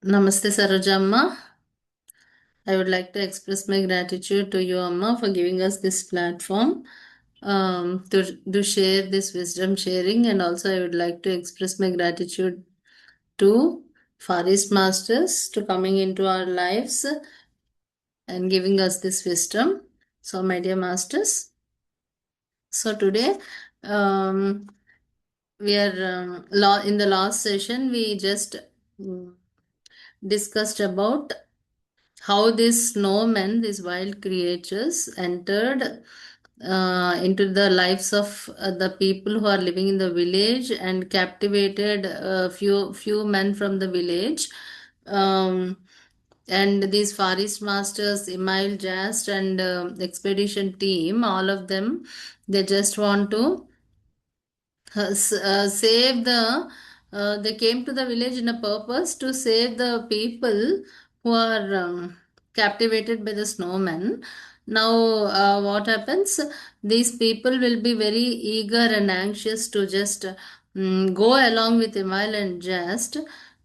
Namaste Sarojamma. I would like to express my gratitude to you, Amma, for giving us this platform to share this wisdom sharing. And also, I would like to express my gratitude to Forest Masters to coming into our lives and giving us this wisdom. So, my dear Masters, so today um, we are in the last session, we just mm, discussed about how these snowmen, these wild creatures, entered into the lives of the people who are living in the village and captivated a few men from the village. Um, and these forest masters, Email Jast, and expedition team, all of them, they just want to save they came to the village in a purpose to save the people who are captivated by the snowmen. Now what happens, these people will be very eager and anxious to just go along with Emil and Just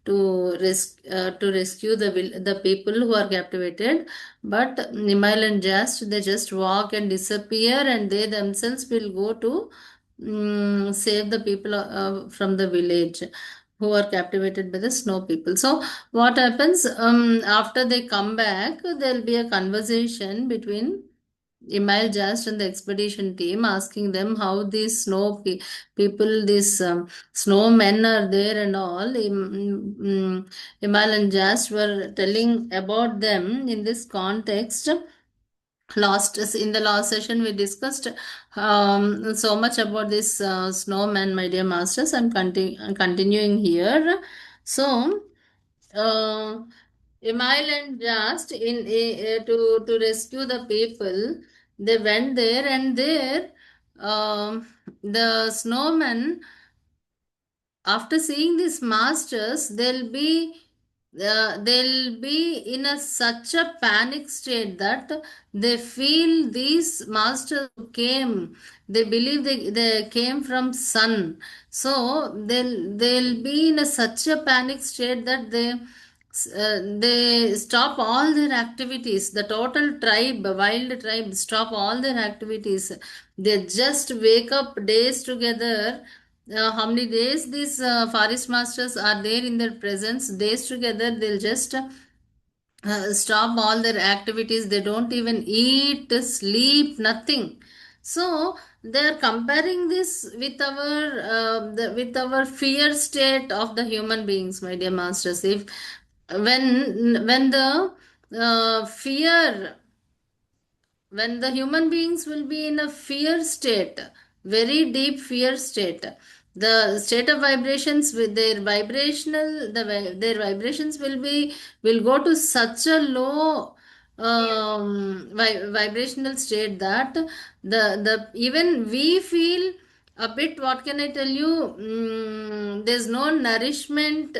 to rescue the people who are captivated. But Emil and Just, they just walk and disappear, and they themselves will go to save the people from the village who are captivated by the snow people. So, what happens after they come back? There'll be a conversation between Email Just and the expedition team, asking them how these people, these snowmen are there and all. Email and Just were telling about them in this context. In the last session we discussed so much about this snowman, my dear masters. Continuing here. So uh, Emile and Just to rescue the people, they went there, and there the snowman, after seeing these masters, they'll be in such a panic state that they feel these masters who came, they believe they came from sun. So they'll be in such a panic state that they stop all their activities. The total tribe, wild tribe, stop all their activities. They just wake up days together. How many days these forest masters are there in their presence? Days together, they'll just stop all their activities. They don't even eat, sleep, nothing. So they are comparing this with with our fear state of the human beings, my dear masters. If when the fear, when the human beings will be in a fear state, very deep fear state, the state of vibrations with their their vibrations will go to such a low vibrational state that the even we feel a bit, what can I tell you, there's no nourishment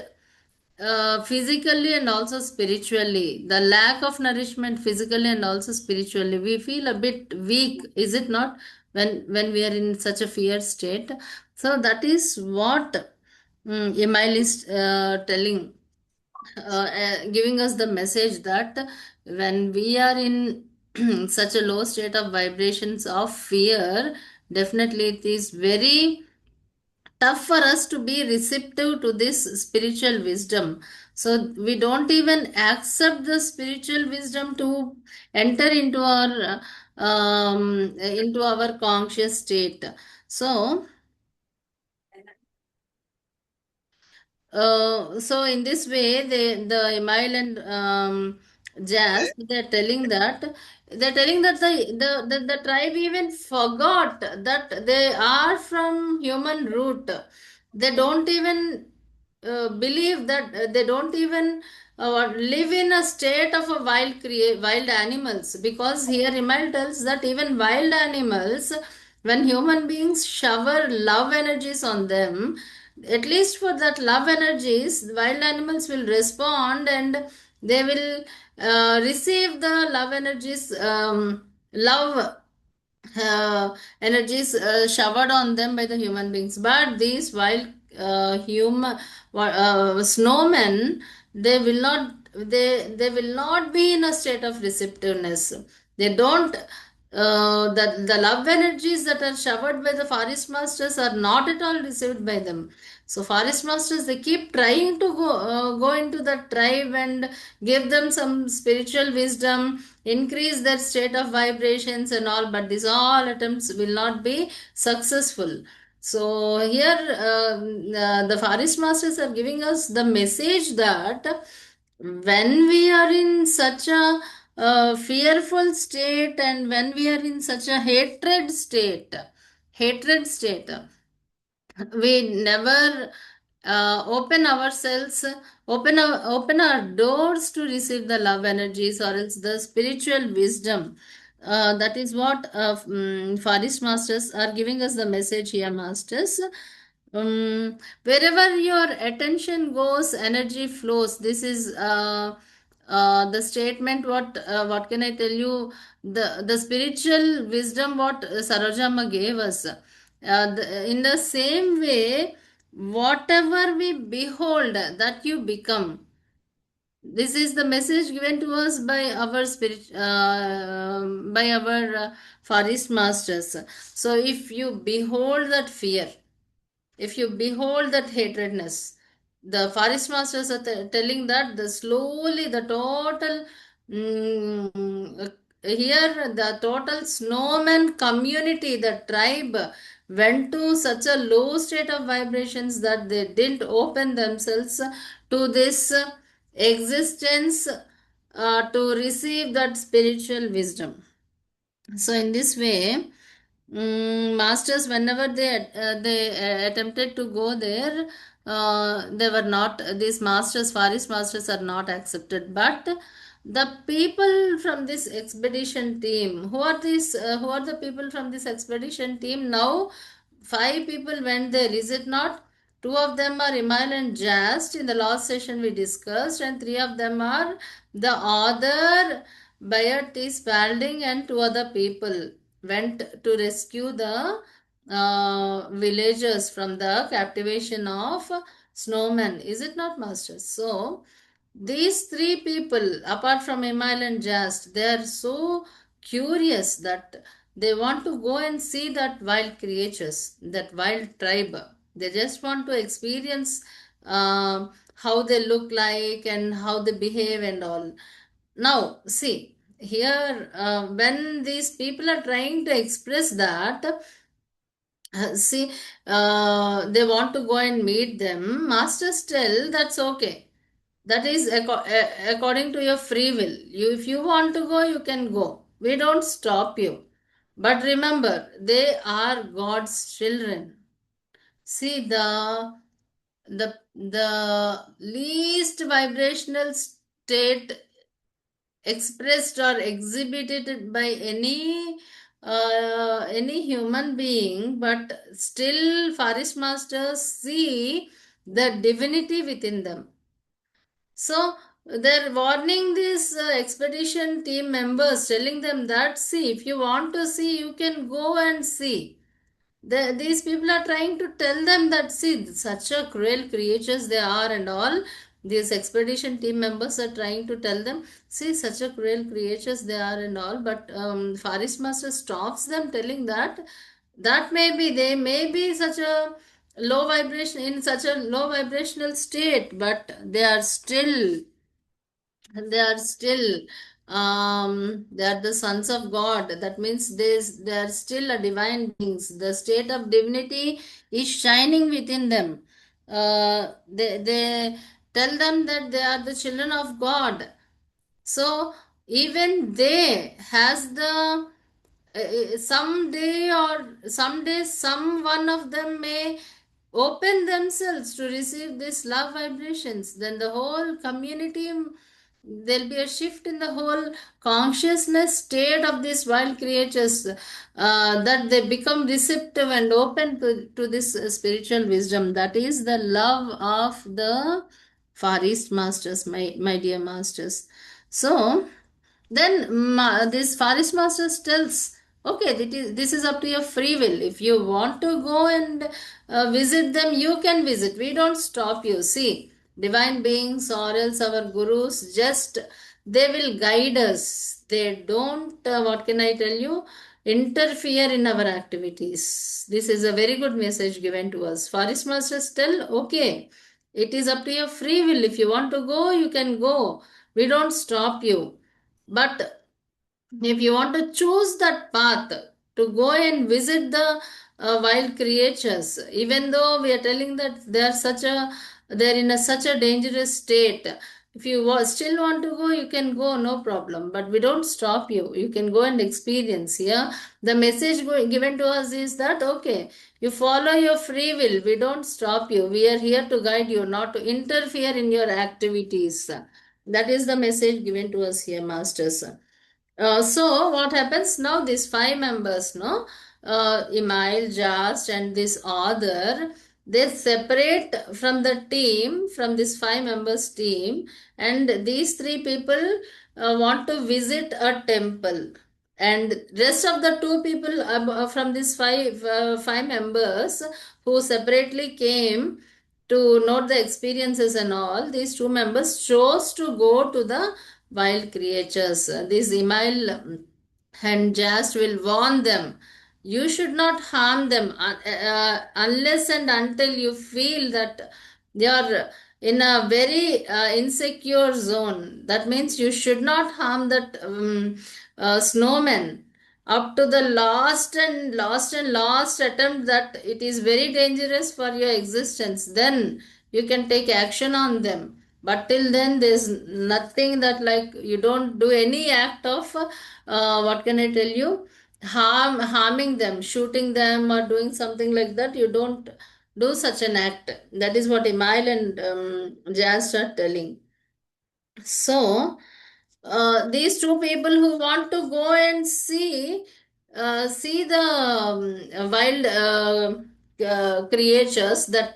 physically and also spiritually. The lack of nourishment physically and also spiritually, we feel a bit weak, is it not, when we are in such a fear state? So that is what Emile is telling, giving us the message that when we are in such a low state of vibrations of fear, definitely it is very tough for us to be receptive to this spiritual wisdom. So we don't even accept the spiritual wisdom to enter into our conscious state. So so in this way, the Emile and Jazz, they're telling that the tribe even forgot that they are from human root. They don't even believe that they don't even live in a state of a wild animals, because here Emile tells that even wild animals, when human beings shower love energies on them, at least for that love energies, wild animals will respond, and they will receive the love energies, love energies showered on them by the human beings. But these wild snowmen, they will not, they will not be in a state of receptiveness. They don't, the love energies that are showered by the forest masters are not at all received by them. So forest masters, they keep trying to go into the tribe and give them some spiritual wisdom, increase their state of vibrations and all, but these all attempts will not be successful. So here, the forest masters are giving us the message that when we are in such a fearful state, and when we are in such a hatred state, we never open our doors to receive the love energies or else the spiritual wisdom. That is what forest masters are giving us the message here, masters. Wherever your attention goes, energy flows. This is the statement. What can I tell you? The spiritual wisdom what Sarojama gave us. In the same way, whatever we behold, that you become. This is the message given to us by our by our forest masters. So, if you behold that fear, if you behold that hatredness, the forest masters are telling that the slowly, the total, here the total snowman community, the tribe went to such a low state of vibrations that they didn't open themselves to this existence to receive that spiritual wisdom. So in this way, masters, whenever they attempted to go there, they were not, these masters, forest masters are not accepted. But the people from this expedition team, who are these? Who are the people from this expedition team? Now, five people went there. Is it not? Two of them are Imail and Jast. In the last session we discussed, and three of them are the other Bayard T. Spalding and two other people went to rescue the villagers from the captivation of snowmen. Is it not, masters? So, these three people, apart from Emile and Just, they are so curious that they want to go and see that wild creatures, that wild tribe. They just want to experience how they look like and how they behave and all. Now, see, here, when these people are trying to express that, see, they want to go and meet them, masters tell that's okay. That is according to your free will. You, if you want to go, you can go. We don't stop you. But remember, they are God's children. See, the least vibrational state expressed or exhibited by any human being, but still forest masters see the divinity within them. So they're warning these expedition team members, telling them that, see, if you want to see, you can go and see. These people are trying to tell them that, see, such a cruel creatures they are and all. These expedition team members are trying to tell them, see, such a cruel creatures they are and all. But forest master stops them, telling that they may be such a low vibration, in such a low vibrational state, but they are the sons of God. That means they are still a divine beings. The state of divinity is shining within them. They tell them that they are the children of God. So even they has the someday or someday some one of them may open themselves to receive this love vibrations. Then the whole community, there'll be a shift in the whole consciousness state of these wild creatures, that they become receptive and open to this spiritual wisdom. That is the love of the Far East masters, my dear masters. So then this forest master tells, okay, this is up to your free will. If you want to go and visit them, you can visit. We don't stop you. See, divine beings or else our gurus, just they will guide us. They don't, what can I tell you, interfere in our activities. This is a very good message given to us. Forest masters tell, okay, it is up to your free will. If you want to go, you can go. We don't stop you. But if you want to choose that path to go and visit the wild creatures, even though we are telling that they're in such a dangerous state, if you still want to go, you can go, no problem, but we don't stop you. You can go and experience. Yeah, the message given to us is that, okay, you follow your free will, we don't stop you, we are here to guide you, not to interfere in your activities. That is the message given to us here, masters. So what happens now? These five members, no, Email, Just, and this author, they separate from the team, from this five members team, and these three people want to visit a temple, and rest of the two people from these five members who separately came to note the experiences and all, these two members chose to go to the wild creatures. This email and just will warn them. You should not harm them unless and until you feel that they are in a very insecure zone. That means you should not harm that snowman up to the last attempt, that it is very dangerous for your existence. Then you can take action on them, but till then there's nothing, that like you don't do any act of what can I tell you, harming them, shooting them or doing something like that. You don't do such an act. That is what Emile and Jazz are telling. So these two people who want to go and see the wild creatures, the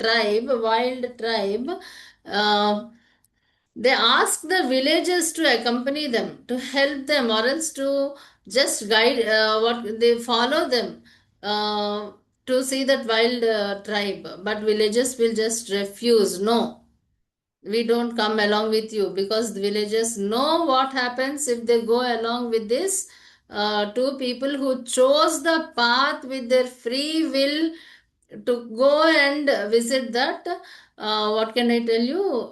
wild tribe, uh, they ask the villagers to accompany them, to help them, or else to just guide, what they follow them to see that wild tribe. But villagers will just refuse. No, we don't come along with you, because the villagers know what happens if they go along with this two people who chose the path with their free will to go and visit that, what can I tell you,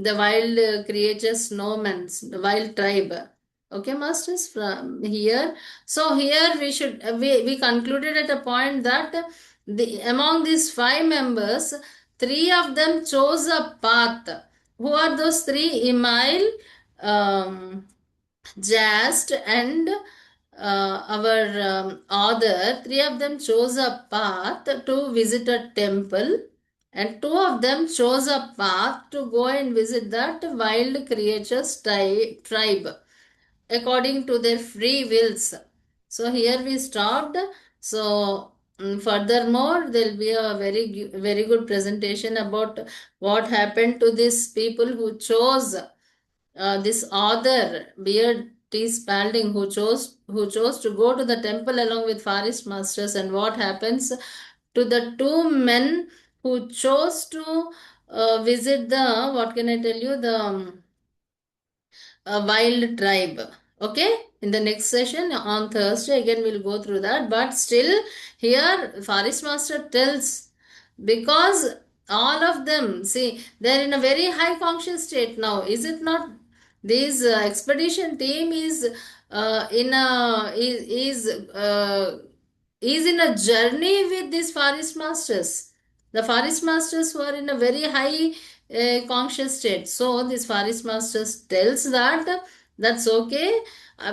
the wild creatures, snowmen, the wild tribe. Okay, masters, from here. So here we concluded at a point that among these five members, three of them chose a path. Who are those three? Email, um, Just, and our author. Three of them chose a path to visit a temple, and two of them chose a path to go and visit that wild creatures tribe according to their free wills. So here we stopped. So furthermore, there will be a very good presentation about what happened to these people who chose, this author Beard T. Spalding, who chose to go to the temple along with forest masters, and what happens to the two men who chose to visit the, what can I tell you, the a wild tribe. Okay, in the next session on Thursday again we'll go through that. But still here forest master tells, because all of them, see, they're in a very high conscious state now, is it not? This expedition team is in a journey with these forest masters. The forest masters were in a very high conscious state. So this forest masters tells that that's okay.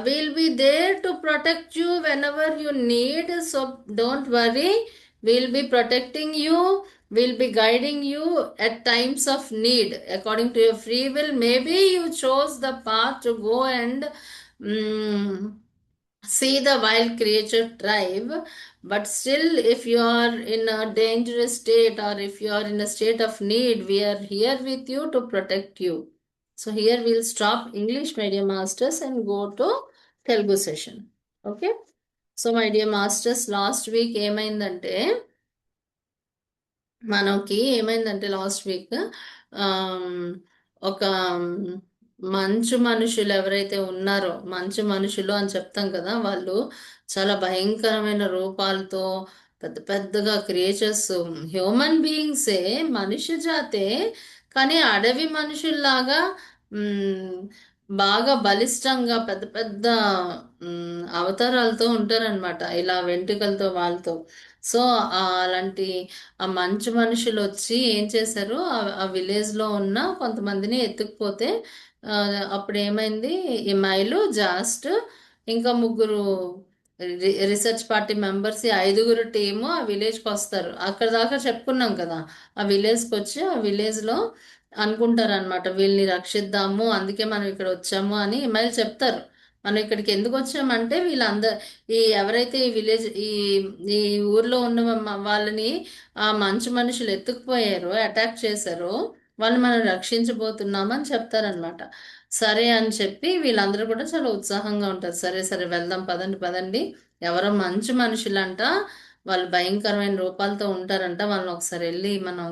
We'll be there to protect you whenever you need. So don't worry. We'll be protecting you. We'll be guiding you at times of need according to your free will. Maybe you chose the path to go and mm, see the wild creature tribe, but still if you are in a dangerous state, or if you are in a state of need, we are here with you to protect you. So here we'll stop English, my dear masters, and go to Telugu session. Okay, so my dear masters, last week ఏమైందంటే మనకి ఏమైందంటే last week ఆమ్, ఒక మంచు మనుషులు ఎవరైతే ఉన్నారో మంచు మనుషులు అని చెప్తాం కదా, వాళ్ళు చాలా భయంకరమైన రూపాలతో పెద్ద పెద్దగా క్రియేచర్స్, హ్యూమన్ బీయింగ్సే, మనుష్య జాతే, కానీ అడవి మనుషుల్లాగా మ్, బాగా బలిష్టంగా పెద్ద పెద్ద అవతారాలతో ఉంటారనమాట, ఇలా వెంట్రుకలతో వాళ్ళతో. సో అలాంటి ఆ మంచు మనుషులు వచ్చి ఏం చేశారు, ఆ విలేజ్ లో ఉన్న కొంతమందిని ఎత్తుకుపోతే ఆ, అప్పుడు ఏమైంది, ఈ మైలు జాస్ట్ ఇంకా ముగ్గురు రీసెర్చ్ పార్టీ మెంబర్స్, ఈ ఐదుగురు టీము ఆ విలేజ్కి వస్తారు. అక్కడ దాకా చెప్పుకున్నాం కదా, ఆ విలేజ్కి వచ్చి ఆ విలేజ్ లో అనుకుంటారు అనమాట, వీళ్ళని రక్షిద్దాము అందుకే మనం ఇక్కడ వచ్చాము అని ఇమైల్ చెప్తారు. మనం ఇక్కడికి ఎందుకు వచ్చామంటే వీళ్ళందరు, ఈ ఎవరైతే ఈ విలేజ్ ఈ ఊర్లో ఉన్న వాళ్ళని ఆ మంచు మనుషులు ఎత్తుకుపోయారో, అటాక్ చేశారో, వాళ్ళు మనం రక్షించబోతున్నామని చెప్తారనమాట. సరే అని చెప్పి వీళ్ళందరూ కూడా చాలా ఉత్సాహంగా ఉంటారు. సరే సరే వెళ్దాం, పదండి పదండి, ఎవరో మంచు మనుషులంట, వాళ్ళు భయంకరమైన రూపాలతో ఉంటారంట, వాళ్ళని ఒకసారి వెళ్ళి మనం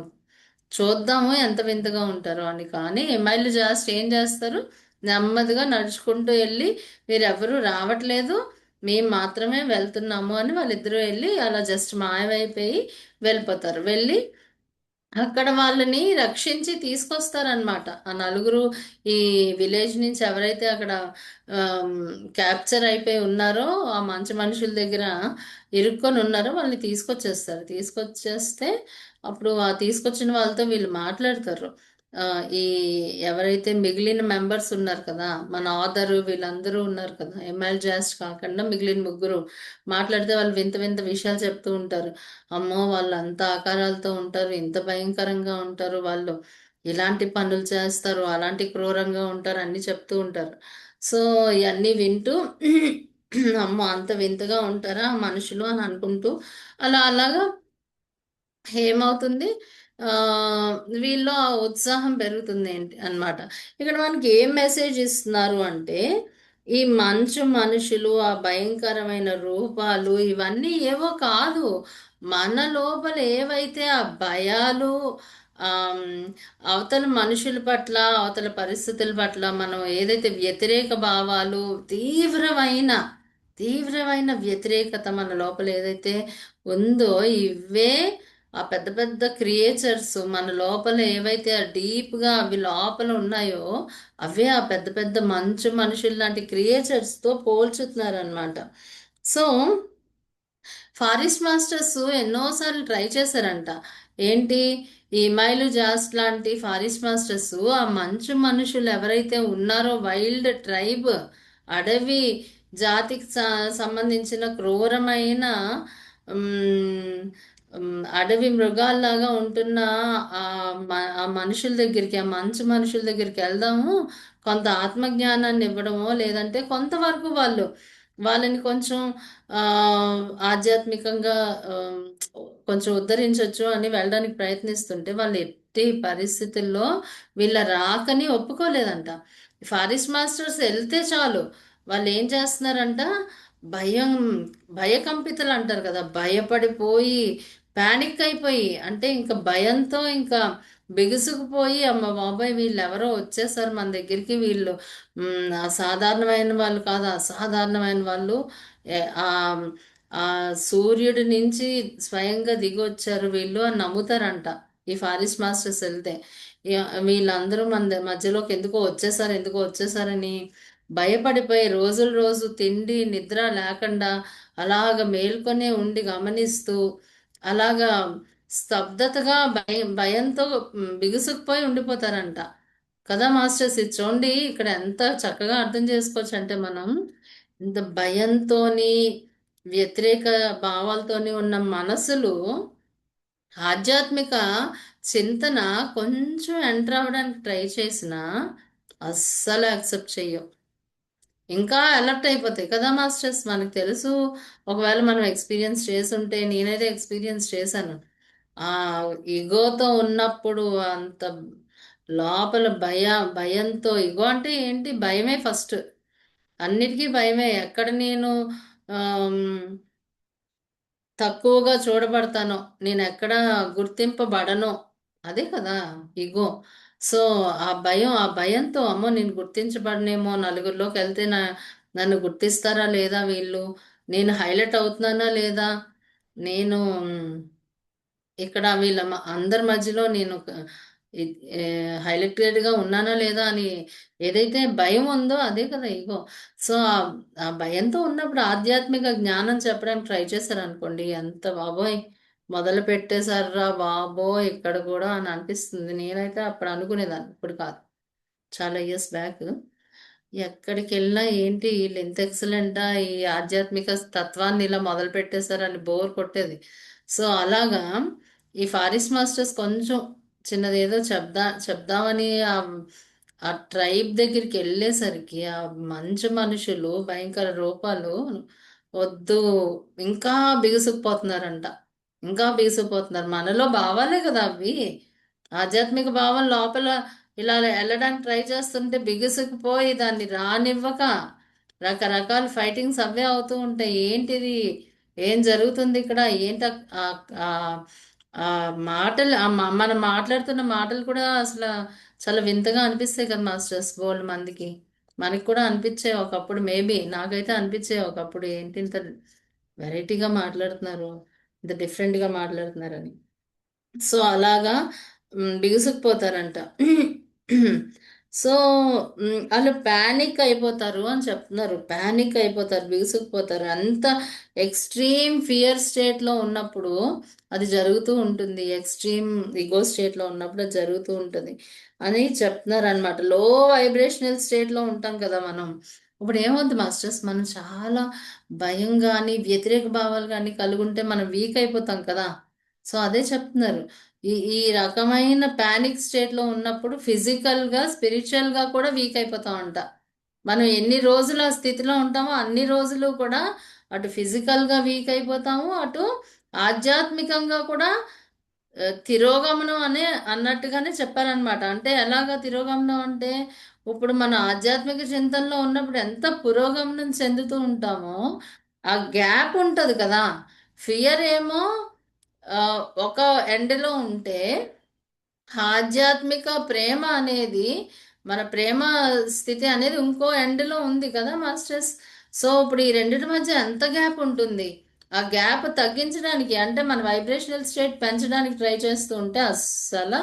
చూద్దాము ఎంత వింతగా ఉంటారో అని. కానీ ఎమ్మాయిలు జాస్ట్ ఏం చేస్తారు, నెమ్మదిగా నడుచుకుంటూ వెళ్ళి, మీరెవరూ రావట్లేదు, మేము మాత్రమే వెళ్తున్నాము అని వాళ్ళిద్దరూ వెళ్ళి అలా జస్ట్ మాయమైపోయి వెళ్ళిపోతారు. వెళ్ళి అక్కడ వాళ్ళని రక్షించి తీసుకొస్తారనమాట. ఆ నలుగురు ఈ విలేజ్ నుంచి ఎవరైతే అక్కడ క్యాప్చర్ అయిపోయి ఉన్నారో, ఆ మంచి మనుషుల దగ్గర ఇరుక్కొని ఉన్నారో, వాళ్ళని తీసుకొచ్చేస్తారు. తీసుకొచ్చేస్తే అప్పుడు ఆ తీసుకొచ్చిన వాళ్ళతో వీళ్ళు మాట్లాడతారు. ఆ, ఈ ఎవరైతే మిగిలిన మెంబర్స్ ఉన్నారు కదా, మన ఆథర్ వీళ్ళందరూ ఉన్నారు కదా, ఎంఎల్ జాస్ట్ కాకుండా మిగిలిన ముగ్గురు మాట్లాడితే వాళ్ళు వింత వింత విషయాలు చెప్తూ ఉంటారు. అమ్మో వాళ్ళు అంత ఆకారాలతో ఉంటారు, ఇంత భయంకరంగా ఉంటారు వాళ్ళు, ఇలాంటి పనులు చేస్తారు, అలాంటి క్రూరంగా ఉంటారు అన్ని చెప్తూ ఉంటారు. సో ఇవన్నీ వింటూ అమ్మో అంత వింతగా ఉంటారా మనుషులు అని అనుకుంటూ అలా అలాగా ఏమవుతుంది, ఆ వీళ్ళు ఆ ఉత్సాహం పెరుగుతుంది ఏంటి అన్నమాట. ఇక్కడ మనకి ఏం మెసేజ్ ఇస్తున్నారు అంటే, ఈ మంచు మనుషులు, ఆ భయంకరమైన రూపాలు ఇవన్నీ ఏవో కాదు, మన లోపల ఏవైతే ఆ భయాలు, ఆమ్, అవతల మనుషుల పట్ల, అవతల పరిస్థితుల పట్ల మనం ఏదైతే వ్యతిరేక భావాలు, తీవ్రమైన తీవ్రమైన వ్యతిరేకత మన లోపల ఏదైతే ఉందో, ఇవే ఆ పెద్ద పెద్ద క్రియేచర్స్ మన లోపల ఏవైతే ఆ డీప్గా అవి లోపల ఉన్నాయో, అవే ఆ పెద్ద పెద్ద మంచు మనుషులు లాంటి క్రియేచర్స్తో పోల్చుతున్నారనమాట. సో ఫారెస్ట్ మాస్టర్స్ ఎన్నోసార్లు ట్రై చేశారంట. ఏంటి, ఈ మైలు జాస్ లాంటి ఫారెస్ట్ మాస్టర్స్ ఆ మంచు మనుషులు ఎవరైతే ఉన్నారో, వైల్డ్ ట్రైబ్, అడవి జాతికి సంబంధించిన క్రూరమైన ఉమ్, అడవి మృగాల్లాగా ఉంటున్న ఆ మనుషుల దగ్గరికి, ఆ మంచు మనుషుల దగ్గరికి వెళ్దాము, కొంత ఆత్మజ్ఞానాన్ని ఇవ్వడమో, లేదంటే కొంతవరకు వాళ్ళని కొంచెం ఆ, ఆధ్యాత్మికంగా ఆ, కొంచెం ఉద్ధరించవచ్చు అని వెళ్ళడానికి ప్రయత్నిస్తుంటే, వాళ్ళు ఎట్టి పరిస్థితుల్లో వీళ్ళ రాకని ఒప్పుకోలేదంట. ఫారెస్ట్ మాస్టర్స్ వెళ్తే చాలు, వాళ్ళు ఏం చేస్తున్నారంట, భయం, భయకంపితులు అంటారు కదా, భయపడిపోయి పానిక్ అయిపోయి, అంటే ఇంకా భయంతో ఇంకా బిగుసుకుపోయి, అమ్మ బాబాయ్ వీళ్ళు ఎవరో వచ్చేసారు మన దగ్గరికి, వీళ్ళు అసాధారణమైన వాళ్ళు కాదు, అసాధారణమైన వాళ్ళు, ఆ ఆ సూర్యుడి నుంచి స్వయంగా దిగి వచ్చారు వీళ్ళు అని నమ్ముతారంట ఈ ఫారెస్ట్ మాస్టర్స్ వెళ్తే. వీళ్ళందరూ మన మధ్యలోకి ఎందుకో వచ్చేసారు, ఎందుకో వచ్చేసారని భయపడిపోయి రోజులు రోజు తిండి నిద్ర లేకుండా అలాగ మేల్కొనే ఉండి గమనిస్తూ, అలాగా స్తబ్దతగా భయంతో బిగుసుకుపోయి ఉండిపోతారంట కదా మాస్టర్స్. ఇది చూడండి, ఇక్కడ ఎంత చక్కగా అర్థం చేసుకోవచ్చు అంటే మనం, ఇంత భయంతోని వ్యతిరేక భావాలతోని ఉన్న మనసులు ఆధ్యాత్మిక చింతన కొంచెం ఎంటర్ అవ్వడానికి ట్రై చేసినా అస్సలు యాక్సెప్ట్ చెయ్యం, ఇంకా అలర్ట్ అయిపోతాయి కదా మాస్టర్స్. మనకు తెలుసు, ఒకవేళ మనం ఎక్స్పీరియన్స్ చేసుంటే, నేనైతే ఎక్స్పీరియన్స్ చేశాను, ఆ ఇగోతో ఉన్నప్పుడు అంత లోపల భయంతో, ఇగో అంటే ఏంటి, భయమే ఫస్ట్, అన్నిటికీ భయమే. ఎక్కడ నేను ఆమ్, తక్కువగా చూడబడతానో, నేనెక్కడ గుర్తింపబడనో, అదే కదా ఇగో. సో ఆ భయంతో అమ్మో నేను గుర్తించబడనేమో, నలుగురిలోకెళ్తే నన్ను గుర్తిస్తారా లేదా వీళ్ళు, నేను హైలైట్ అవుతున్నానా లేదా, నేను ఇక్కడ వీళ్ళ అందరి మధ్యలో నేను హైలైటెడ్ గా ఉన్నానా లేదా అని ఏదైతే భయం ఉందో అదే కదా ఇగో. సో ఆ భయంతో ఉన్నప్పుడు ఆధ్యాత్మిక జ్ఞానం చెప్పడానికి ట్రై చేశారు అనుకోండి, ఎంత బాబోయ్ మొదలు పెట్టేశారా బాబోయ్ ఇక్కడ కూడా అని అనిపిస్తుంది. నేనైతే అప్పుడు అనుకునేదాన్ని, ఇప్పుడు కాదు, చాలా ఇయర్స్ బ్యాక్. ఎక్కడికి వెళ్ళినా ఏంటి వీళ్ళు ఎంత ఎక్సలెంటా, ఈ ఆధ్యాత్మిక తత్వాన్ని ఇలా మొదలు పెట్టేశారని బోర్ కొట్టేది. సో అలాగా ఈ ఫారెస్ట్ మాస్టర్స్ కొంచెం చిన్నదేదో చెప్దామని ఆ ట్రైబ్ దగ్గరికి వెళ్ళేసరికి ఆ మంచు మనుషులు భయంకర రూపాలు వద్దు, ఇంకా బిగుసుకుపోతున్నారంట, ఇంకా బిగుసుకుపోతున్నారు. మనలో భావాలే కదా అవి, ఆధ్యాత్మిక భావం లోపల ఇలా వెళ్ళడానికి ట్రై చేస్తుంటే బిగుసుకుపోయి దాన్ని రానివ్వక రకరకాల ఫైటింగ్స్ అవే అవుతూ ఉంటాయి. ఏంటిది, ఏం జరుగుతుంది ఇక్కడ, ఏంటి ఆ ఆ మాటలు మనం మాట్లాడుతున్న మాటలు కూడా అసలు చాలా వింతగా అనిపిస్తాయి కదా మాస్టర్స్, బోల్డ్ మందికి. మనకి కూడా అనిపించాయి ఒకప్పుడు, మేబీ నాకైతే అనిపించాయి ఒకప్పుడు, ఏంటి ఇంత వెరైటీగా మాట్లాడుతున్నారు, ఇంత డిఫరెంట్గా మాట్లాడుతున్నారని. సో అలాగా బిగుసుకుపోతారంట. సో వాళ్ళు ప్యానిక్ అయిపోతారు అని చెప్తున్నారు, ప్యానిక్ అయిపోతారు, బిగుసుకుపోతారు. అంత ఎక్స్ట్రీమ్ ఫియర్ స్టేట్లో ఉన్నప్పుడు అది జరుగుతూ ఉంటుంది, ఎక్స్ట్రీమ్ ఇగో స్టేట్లో ఉన్నప్పుడు అది జరుగుతూ ఉంటుంది అని చెప్తున్నారు అనమాట. లో వైబ్రేషనల్ స్టేట్లో ఉంటాం కదా మనం. ఇప్పుడు ఏమవుతుంది మాస్టర్స్, మనం చాలా భయం కానీ వ్యతిరేక భావాలు కానీ కలుగుంటే మనం వీక్ అయిపోతాం కదా. సో అదే చెప్తున్నారు, ఈ రకమైన ప్యానిక్ స్టేట్లో ఉన్నప్పుడు ఫిజికల్గా స్పిరిచువల్గా కూడా వీక్ అయిపోతామంట. మనం ఎన్ని రోజులు ఆ స్థితిలో ఉంటామో అన్ని రోజులు కూడా అటు ఫిజికల్గా వీక్ అయిపోతాము, అటు ఆధ్యాత్మికంగా కూడా తిరోగమనం అనే అన్నట్టుగానే చెప్పారనమాట. అంటే ఎలాగా తిరోగమనం అంటే, ఇప్పుడు మన ఆధ్యాత్మిక చింతనలో ఉన్నప్పుడు ఎంత పురోగమనం చెందుతూ ఉంటామో ఆ గ్యాప్ ఉంటుంది కదా. ఫియర్ ఏమో ఒక ఎండ్లో ఉంటే ఆధ్యాత్మిక ప్రేమ అనేది, మన ప్రేమ స్థితి అనేది ఇంకో ఎండ్లో ఉంది కదా మాస్టర్స్. సో ఇప్పుడు ఈ రెండింటి మధ్య ఎంత గ్యాప్ ఉంటుంది, ఆ గ్యాప్ తగ్గించడానికి అంటే మన వైబ్రేషనల్ స్టేట్ పెంచడానికి ట్రై చేస్తూ ఉంటే అస్సలు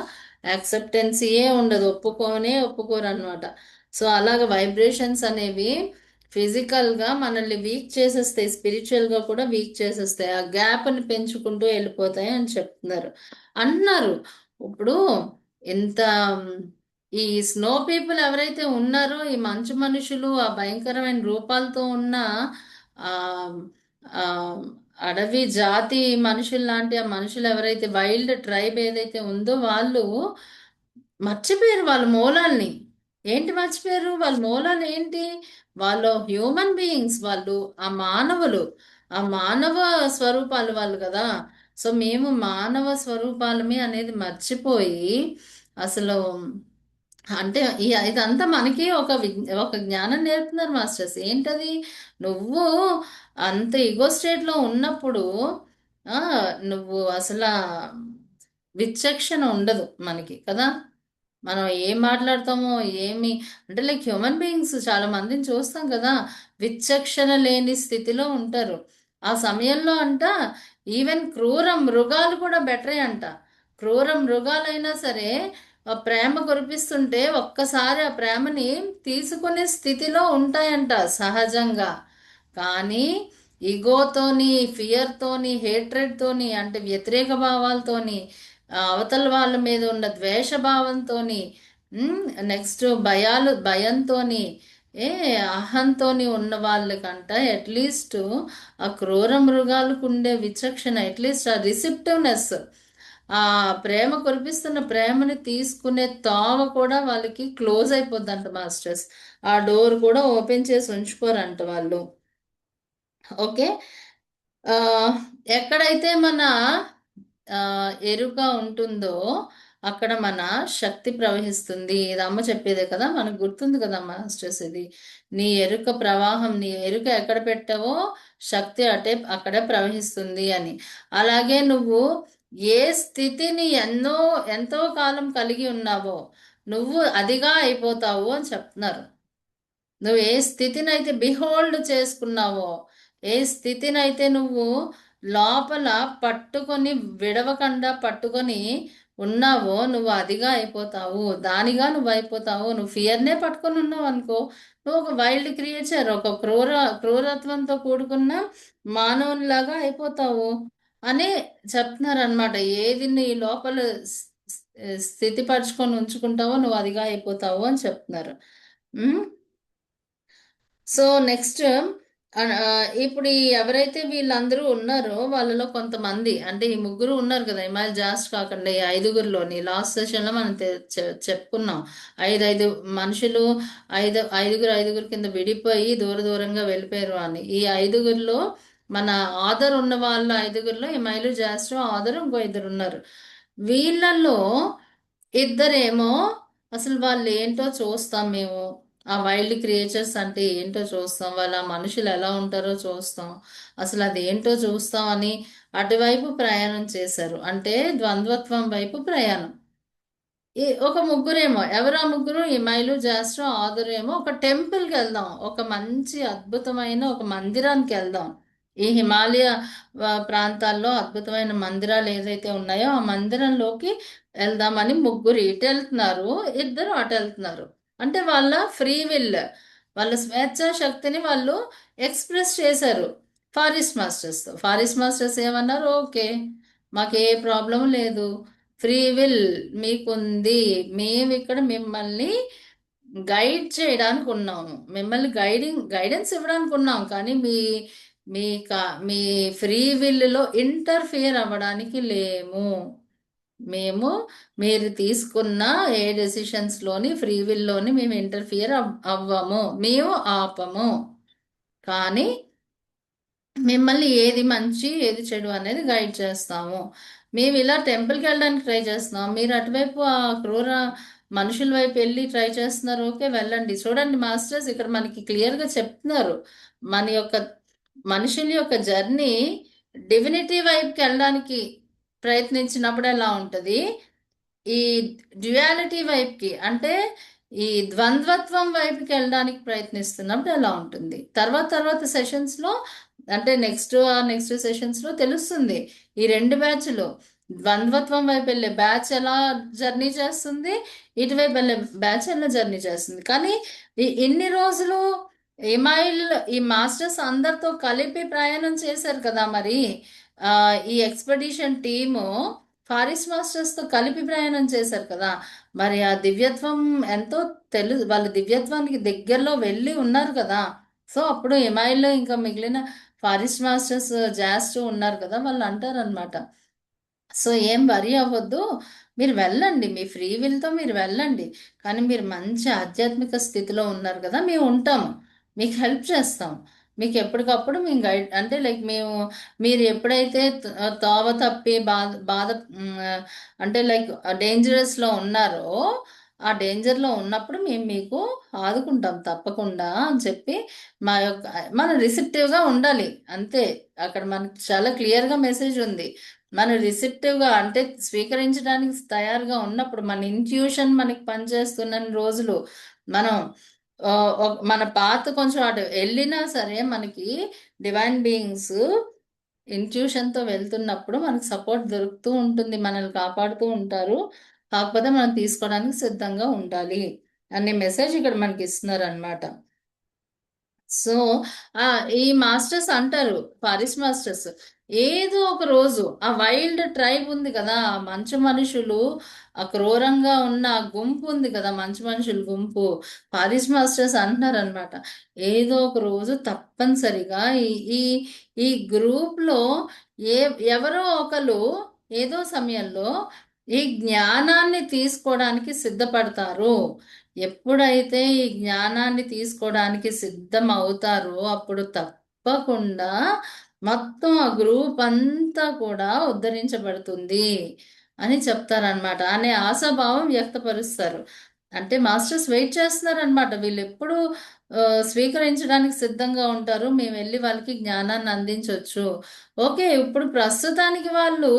యాక్సెప్టెన్సీయే ఉండదు, ఒప్పుకోరు అనమాట. సో అలాగ వైబ్రేషన్స్ అనేవి ఫిజికల్గా మనల్ని వీక్ చేసేస్తాయి, స్పిరిచువల్గా కూడా వీక్ చేసేస్తాయి, ఆ గ్యాప్ని పెంచుకుంటూ వెళ్ళిపోతాయి అని చెప్తున్నారు అన్నారు. ఇప్పుడు ఇంత ఈ స్నో పీపుల్ ఎవరైతే ఉన్నారో, ఈ మంచు మనుషులు ఆ భయంకరమైన రూపాలతో ఉన్న ఆ ఆ అడవి జాతి మనుషులు లాంటి ఆ మనుషులు ఎవరైతే, వైల్డ్ ట్రైబ్ ఏదైతే ఉందో వాళ్ళు మర్చిపోయారు వాళ్ళ మూలాల్ని. ఏంటి మర్చిపోయారు వాళ్ళ మూలాలు ఏంటి, వాళ్ళు హ్యూమన్ బీయింగ్స్, వాళ్ళు ఆ మానవులు, ఆ మానవ స్వరూపాలు వాళ్ళు కదా. సో మేము మానవ స్వరూపాలమే అనేది మర్చిపోయి అసలు అంటే ఇదంతా మనకి ఒక జ్ఞానం నేర్పుతున్నారు మాస్టర్స్. ఏంటది, నువ్వు అంత ఈగో స్టేట్లో ఉన్నప్పుడు ఆ నువ్వు అసలు విచక్షణ ఉండదు మనకి కదా. మనం ఏం మాట్లాడతామో ఏమి, అంటే లైక్ హ్యూమన్ బీయింగ్స్ చాలా మందిని చూస్తాం కదా, విచక్షణ లేని స్థితిలో ఉంటారు. ఆ సమయంలో అంట ఈవెన్ క్రూర మృగాలు కూడా బెటరే అంట. క్రూర మృగాలైనా సరే ఆ ప్రేమ కురిపిస్తుంటే ఒక్కసారి ఆ ప్రేమని తీసుకునే స్థితిలో ఉంటాయంట సహజంగా. కానీ ఈగోతోని, ఫియర్తోని, హేట్రెడ్తోని అంటే వ్యతిరేక భావాలతోని, అవతల వాళ్ళ మీద ఉన్న ద్వేష భావంతోని, నెక్స్ట్ భయంతోని, ఏ అహంతోని ఉన్న వాళ్ళకంట అట్లీస్ట్ ఆ క్రూర మృగాలకు ఉండే విచక్షణ, అట్లీస్ట్ ఆ రిసెప్టివ్నెస్, ఆ ప్రేమ కురిపిస్తున్న ప్రేమని తీసుకునే తావ కూడా వాళ్ళకి క్లోజ్ అయిపోద్దంట మాస్టర్స్. ఆ డోర్ కూడా ఓపెన్ చేసి ఉంచుకోరంట వాళ్ళు. ఓకే. ఆ ఎక్కడైతే మన ఎరుక ఉంటుందో అక్కడ మన శక్తి ప్రవహిస్తుంది. ఇది అమ్మ చెప్పేదే కదా, మనకు గుర్తుంది కదా మాస్టర్స్ ఇది. నీ ఎరుక ప్రవాహం, నీ ఎరుక ఎక్కడ పెట్టావో శక్తి అక్కడే ప్రవహిస్తుంది అని. అలాగే నువ్వు ఏ స్థితిని ఎంతో కాలం కలిగి ఉన్నావో నువ్వు అదిగా అయిపోతావు అని చెప్తున్నారు. నువ్వు ఏ స్థితినైతే బిహోల్డ్ చేసుకున్నావో, ఏ స్థితినైతే నువ్వు లోపల పట్టుకొని విడవకుండా పట్టుకొని ఉన్నావో నువ్వు అదిగా అయిపోతావు, దానిగా నువ్వు అయిపోతావు. నువ్వు ఫియర్నే పట్టుకొని ఉన్నావు అనుకో, నువ్వు ఒక వైల్డ్ క్రియేచర్, ఒక క్రూరత్వంతో కూడుకున్న మానవునిలాగా అయిపోతావు అని చెప్తున్నారు అనమాట. ఏది నీ లోపల స్థితిపరచుకొని ఉంచుకుంటావో నువ్వు అదిగా అయిపోతావు అని చెప్తున్నారు. సో నెక్స్ట్ ఇప్పుడు ఎవరైతే వీళ్ళందరూ ఉన్నారో వాళ్ళలో కొంతమంది, అంటే ఈ ముగ్గురు ఉన్నారు కదా, ఇమాయిల్ జాస్ట్ కాకుండా ఈ ఐదుగురిలోని లాస్ట్ సెషన్లో మనం చెప్పుకున్నాం. ఐదు మనుషులు ఐదుగురు కింద విడిపోయి దూరంగా వెళ్ళిపోయారు అని. ఈ ఐదుగురిలో మన ఆధర్ ఉన్న వాళ్ళ ఐదుగురిలో ఇమాయిలు జాస్ట్ ఆధర్ ఇంకో ఇద్దరు ఉన్నారు. వీళ్ళల్లో ఇద్దరేమో అసలు వాళ్ళు ఏంటో చూస్తాం మేము, ఆ వైల్డ్ క్రియేచర్స్ అంటే ఏంటో చూస్తాం, వాళ్ళ మనుషులు ఎలా ఉంటారో చూస్తాం, అసలు అది ఏంటో చూస్తాం అని అటువైపు ప్రయాణం చేశారు. అంటే ద్వంద్వత్వం వైపు ప్రయాణం. ఒక ముగ్గురేమో, ఎవరు ఆ ముగ్గురు? ఇమైలు జాస్ట్రో ఆదురేమో ఒక టెంపుల్కి వెళ్దాం, ఒక మంచి అద్భుతమైన ఒక మందిరానికి వెళ్దాం. ఈ హిమాలయ ప్రాంతాల్లో అద్భుతమైన మందిరాలు ఏదైతే ఉన్నాయో ఆ మందిరంలోకి వెళ్దామని ముగ్గురు ఇటు వెళ్తున్నారు, ఇద్దరు అటు వెళ్తున్నారు. అంటే వాళ్ళ ఫ్రీ విల్, వాళ్ళ స్వేచ్ఛా శక్తిని వాళ్ళు ఎక్స్ప్రెస్ చేశారు ఫారెస్ట్ మాస్టర్స్ ఏమన్నారు? ఓకే, మాకు ఏ ప్రాబ్లం లేదు, ఫ్రీ విల్ మీకుంది, మేము ఇక్కడ మిమ్మల్ని గైడ్ చేయడానికి ఉన్నాము, మిమ్మల్ని గైడెన్స్ ఇవ్వడానికి ఉన్నాం, కానీ మీ మీ ఫ్రీ విల్లో ఇంటర్ఫియర్ అవ్వడానికి లేము. మేము మీరు తీసుకున్న ఏ డెసిషన్స్లోని ఫ్రీ విల్లోని మేము ఇంటర్ఫియర్ అవ్వము, మేము ఆపము. కానీ మిమ్మల్ని ఏది మంచి ఏది చెడు అనేది గైడ్ చేస్తాము. మేము ఇలా టెంపుల్కి వెళ్ళడానికి ట్రై చేస్తున్నాం, మీరు అటువైపు ఆ క్రూర మనుషుల వైపు వెళ్ళి ట్రై చేస్తున్నారు. ఓకే, వెళ్ళండి. చూడండి మాస్టర్స్, ఇక్కడ మనకి క్లియర్గా చెప్తున్నారు మన యొక్క మనుషుల యొక్క జర్నీ డివినిటీ వైపుకి వెళ్ళడానికి ప్రయత్నించినప్పుడు ఎలా ఉంటుంది, ఈ డ్యుయాలిటీ వైపుకి అంటే ఈ ద్వంద్వత్వం వైపుకి వెళ్ళడానికి ప్రయత్నిస్తున్నప్పుడు ఎలా ఉంటుంది. తర్వాత సెషన్స్లో, అంటే నెక్స్ట్ సెషన్స్లో తెలుస్తుంది ఈ రెండు బ్యాచ్లో ద్వంద్వత్వం వైపు వెళ్ళే బ్యాచ్ ఎలా జర్నీ చేస్తుంది, ఇటువైపు వెళ్ళే బ్యాచ్ ఎలా జర్నీ చేస్తుంది. కానీ ఇన్ని రోజులు ఈ మాస్టర్స్ అందరితో కలిపి ప్రయాణం చేశారు కదా, మరి ఈ ఎక్స్పెడిషన్ టీము ఫారెస్ట్ మాస్టర్స్తో కలిపి ప్రయాణం చేశారు కదా, మరి ఆ దివ్యత్వం ఎంతో వాళ్ళ దివ్యత్వానికి దగ్గరలో వెళ్ళి ఉన్నారు కదా. సో అప్పుడు ఎమాయిల్లో ఇంకా మిగిలిన ఫారెస్ట్ మాస్టర్స్ జాస్ట్ ఉన్నారు కదా, వాళ్ళు అంటారనమాట, సో ఏం వరి అవ్వద్దు, మీరు వెళ్ళండి, మీ ఫ్రీ విల్తో మీరు వెళ్ళండి, కానీ మీరు మంచి ఆధ్యాత్మిక స్థితిలో ఉన్నారు కదా, మేము ఉంటాము, మీకు హెల్ప్ చేస్తాం, మీకు ఎప్పటికప్పుడు మేము గైడ్, అంటే లైక్ మీరు ఎప్పుడైతే తోవ తప్పి బాధ అంటే లైక్ డేంజరస్లో ఉన్నారో ఆ డేంజర్లో ఉన్నప్పుడు మేము మీకు ఆదుకుంటాం తప్పకుండా అని చెప్పి మనం రిసెప్టివ్గా ఉండాలి అంతే. అక్కడ మనకి చాలా క్లియర్గా మెసేజ్ ఉంది. మనం రిసెప్టివ్గా అంటే స్వీకరించడానికి తయారుగా ఉన్నప్పుడు మన ఇంట్యూషన్ మనకి పనిచేస్తున్న రోజులు మనం మన పాత కొంచెం అటు వెళ్ళినా సరే మనకి డివైన్ బీయింగ్స్ ఇంట్యూషన్తో వెళ్తున్నప్పుడు మనకు సపోర్ట్ దొరుకుతూ ఉంటుంది, మనల్ని కాపాడుతూ ఉంటారు. కాకపోతే మనం తీసుకోవడానికి సిద్ధంగా ఉండాలి అనే మెసేజ్ ఇక్కడ మనకి ఇస్తున్నారు అనమాట. సో ఈ మాస్టర్స్ అంటారు, ఫారెస్ట్ మాస్టర్స్, ఏదో ఒక రోజు ఆ వైల్డ్ ట్రైబ్ ఉంది కదా, మంచు మనుషులు, ఆ క్రూరంగా ఉన్న గుంపు ఉంది కదా, మంచు మనుషుల గుంపు, ఫారెస్ట్ మాస్టర్స్ అంటున్నారు అనమాట, ఏదో ఒక రోజు తప్పనిసరిగా ఈ ఈ గ్రూప్లో ఎవరో ఒకరు ఏదో సమయంలో ఈ జ్ఞానాన్ని తీసుకోవడానికి సిద్ధపడతారు. ఎప్పుడైతే ఈ జ్ఞానాన్ని తీసుకోవడానికి సిద్ధం అవుతారో అప్పుడు తప్పకుండా మొత్తం ఆ గ్రూప్ అంతా కూడా ఉద్ధరించబడుతుంది అని చెప్తారనమాట. అనే ఆశాభావం వ్యక్తపరుస్తారు. అంటే మాస్టర్స్ వెయిట్ చేస్తున్నారనమాట. వీళ్ళు ఎప్పుడు స్వీకరించడానికి సిద్ధంగా ఉంటారు. మేము వెళ్ళి వాళ్ళకి జ్ఞానాన్ని అందించవచ్చు. ఓకే, ఇప్పుడు ప్రస్తుతానికి వాళ్ళు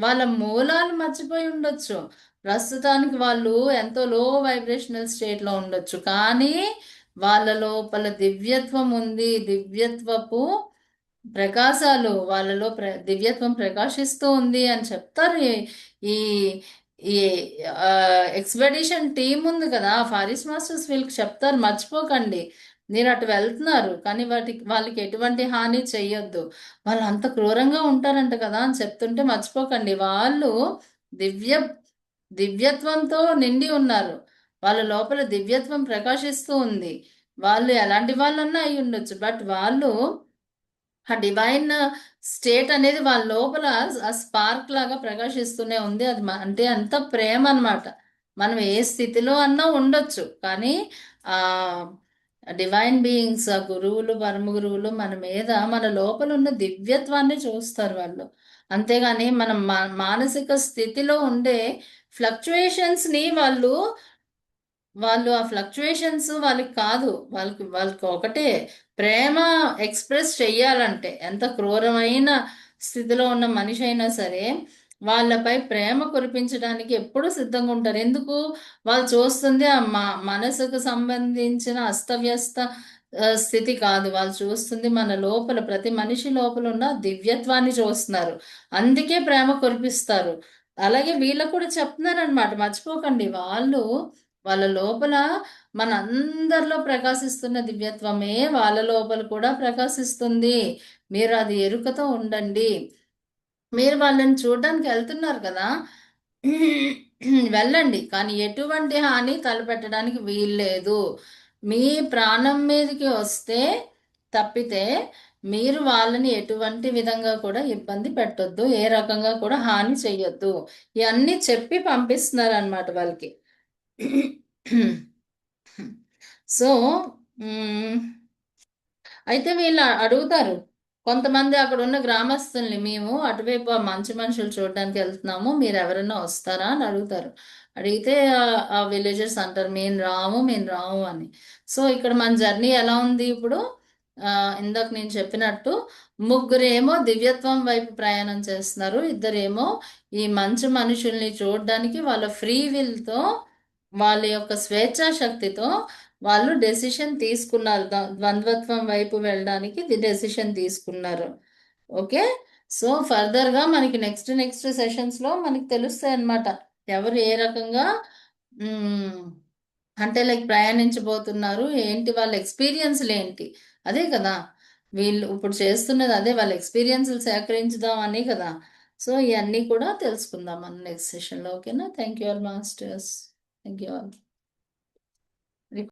వాళ్ళ మూలాలు మర్చిపోయి ఉండొచ్చు. ప్రస్తుతానికి వాళ్ళు ఎంతో లో వైబ్రేషనల్ స్టేట్లో ఉండొచ్చు. కానీ వాళ్ళ లోపల దివ్యత్వం ఉంది. దివ్యత్వపు ప్రకాశాలు వాళ్ళలో దివ్యత్వం ప్రకాశిస్తూ ఉంది అని చెప్తారు. ఈ ఈ ఎక్స్పెడిషన్ టీం ఉంది కదా, ఫారిస్ట్ మాస్టర్స్ వీళ్ళకి చెప్తారు, మర్చిపోకండి. మీరు అటు వెళ్తున్నారు కానీ వాళ్ళకి ఎటువంటి హాని చెయ్యొద్దు. వాళ్ళు అంత క్రూరంగా ఉంటారంట కదా అని చెప్తుంటే మర్చిపోకండి. వాళ్ళు దివ్య దివ్యత్వంతో నిండి ఉన్నారు. వాళ్ళ లోపల దివ్యత్వం ప్రకాశిస్తూ ఉంది. వాళ్ళు ఎలాంటి వాళ్ళన్నా అయి ఉండొచ్చు, బట్ వాళ్ళు ఆ డివైన్ స్టేట్ అనేది వాళ్ళ లోపల ఆ స్పార్క్ లాగా ప్రకాశిస్తూనే ఉంది. అది అంటే అంత ప్రేమ అన్నమాట. మనం ఏ స్థితిలో అన్నా ఉండొచ్చు, కానీ ఆ డివైన్ బీయింగ్స్, ఆ గురువులు, పరమ గురువులు మన మీద, మన లోపల ఉన్న దివ్యత్వాన్ని చూస్తారు వాళ్ళు. అంతేగాని మనం మానసిక స్థితిలో ఉండే ఫ్లక్చుయేషన్స్ ని వాళ్ళు ఆ ఫ్లక్చుయేషన్స్ వాళ్ళకి కాదు. వాళ్ళకి ఒకటే, ప్రేమ ఎక్స్ప్రెస్ చెయ్యాలంటే ఎంత క్రూరమైన స్థితిలో ఉన్న మనిషి అయినా సరే వాళ్ళపై ప్రేమ కురిపించడానికి ఎప్పుడూ సిద్ధంగా ఉంటారు. ఎందుకు? వాళ్ళు చూస్తుంది ఆ మనసుకు సంబంధించిన అస్తవ్యస్త స్థితి కాదు. వాళ్ళు చూస్తుంది మన లోపల, ప్రతి మనిషి లోపల ఉన్న దివ్యత్వాన్ని చూస్తున్నారు. అందుకే ప్రేమ కురిపిస్తారు. అలాగే వీళ్ళకు కూడా చెప్తున్నారనమాట, మర్చిపోకండి. వాళ్ళ లోపల మన అందరిలో ప్రకాశిస్తున్న దివ్యత్వమే వాళ్ళ లోపల కూడా ప్రకాశిస్తుంది. మీరు అది ఎరుకతో ఉండండి. మీరు వాళ్ళని చూడడానికి వెళ్తున్నారు కదా, వెళ్ళండి, కానీ ఎటువంటి హాని తలపెట్టడానికి వీల్లేదు. మీ ప్రాణం మీదకి వస్తే తప్పితే మీరు వాళ్ళని ఎటువంటి విధంగా కూడా ఇబ్బంది పెట్టొద్దు, ఏ రకంగా కూడా హాని చెయ్యొద్దు. ఇవన్నీ చెప్పి పంపిస్తున్నారు అనమాట వాళ్ళకి. సో అయితే వీళ్ళు అడుగుతారు కొంతమంది అక్కడ ఉన్న గ్రామస్తుల్ని, మేము అటువైపు ఆ మంచి మనుషులు చూడడానికి వెళ్తున్నాము, మీరు ఎవరైనా వస్తారా అని అడుగుతారు. అడిగితే ఆ విలేజర్స్ అంటారు, మేము రాము అని. సో ఇక్కడ మన జర్నీ ఎలా ఉంది ఇప్పుడు? ఇందాక నేను చెప్పినట్టు ముగ్గురేమో దివ్యత్వం వైపు ప్రయాణం చేస్తున్నారు, ఇద్దరేమో ఈ మంచి మనుషుల్ని చూడడానికి వాళ్ళ ఫ్రీ విల్తో, వాళ్ళ యొక్క స్వేచ్ఛా శక్తితో వాళ్ళు డెసిషన్ తీసుకున్నారు. ద్వంద్వత్వం వైపు వెళ్ళడానికి డెసిషన్ తీసుకున్నారు. ఓకే. సో ఫర్దర్గా మనకి నెక్స్ట్ సెషన్స్లో మనకి తెలుస్తాయి అన్నమాట, ఎవరు ఏ రకంగా అంటే లైక్ ప్రయాణించబోతున్నారు, ఏంటి వాళ్ళ ఎక్స్పీరియన్స్లు ఏంటి. అదే కదా వీళ్ళు ఇప్పుడు చేస్తున్నది, అదే వాళ్ళ ఎక్స్పీరియన్స్లు సేకరించుదాం అని కదా. సో ఇవన్నీ కూడా తెలుసుకుందాం మన నెక్స్ట్ సెషన్లో. ఓకేనా? Thank you all masters. Thank you all.